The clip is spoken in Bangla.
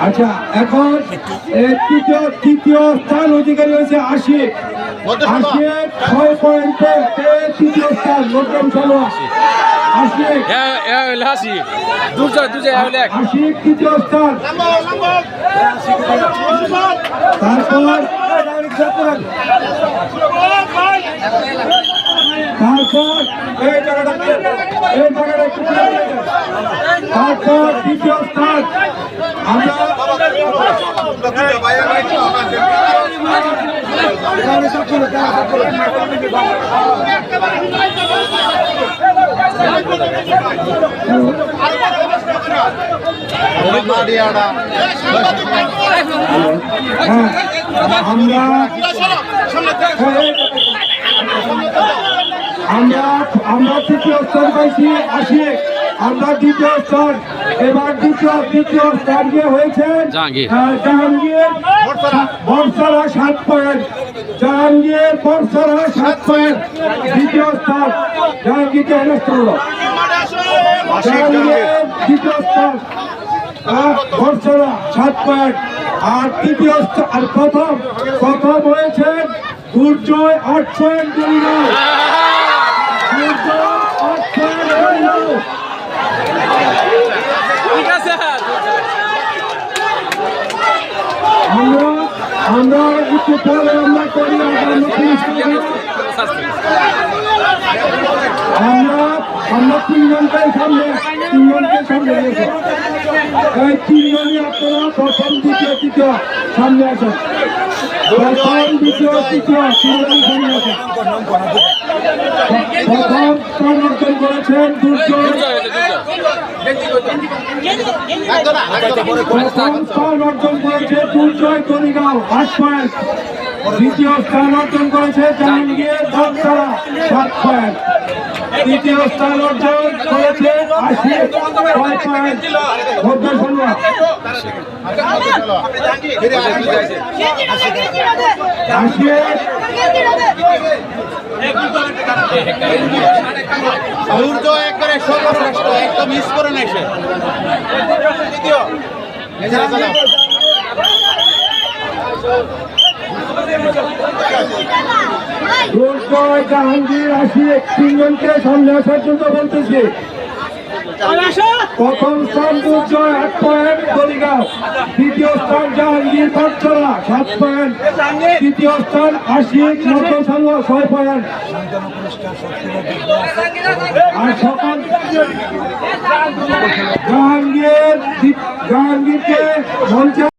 আচ্ছা, এখন তৃতীয় স্থান অধিকারী হয়েছে 80। 6 পয়েন্টে তৃতীয় স্থান নতুন চলো 80 তৃতীয় স্থান। তারপর এই জায়গাটা তারপর দ্বিতীয় স্থান আমরা আমরা তৃতীয় স্থান পাইছি 80। আমরা দ্বিতীয় স্থান, এবার দ্বিতীয় স্থান গিয়ে হয়েছে জাহাঙ্গীর বর্ষারা 7 পয়েন্ট। জাহাঙ্গীর বর্ষারা 7 পয়েন্ট দ্বিতীয় স্থান। জাহাঙ্গীরকে হেনস্থ হলো। জাহাঙ্গীর দ্বিতীয় স্থান, বর্ষারা 7 পয়েন্ট। আর তৃতীয় আর প্রথম হয়েছে দুর্জয় 8 পয়েন্ট। আমরা একটু পরে আমরা করি আমরা 3 জনকে সামনে রেখে এই 3 জনই আপনারা প্রথম দ্বিতীয় তৃতীয় সামনে আসেন। প্রথম দ্বিতীয় তৃতীয় 3 জনই সামনে আসেন। প্রথম স্থান অর্জন করেছেন দুর্জয়। প্রথম স্থান অর্জন করেছে দুর্জয় তরিগাঁও 8 পয়েন্ট। দ্বিতীয় স্থান অর্জন করেছে জাহাঙ্গীর বর্ষারা 7 পয়েন্ট। তৃতীয় স্থান অর্জন করেছে 80 পয়েন্ট। দুর্জয় একবারে সর্বশ্রেষ্ঠ, একদম মিস করে নাই সে। দুর্জয় জাহাঙ্গীর 80 3 জনকে সামনে আসার জন্য বলতেছি। প্রথম স্থান দুর্জয় 8 পয়েন্ট দলিগাঁও। দ্বিতীয় স্থান জাহাঙ্গীর বর্ষারা 7 পয়েন্ট। তৃতীয় স্থান 80 নতুন সংঘ 6 পয়েন্ট। আর সকাল জাহাঙ্গীরকে মঞ্চে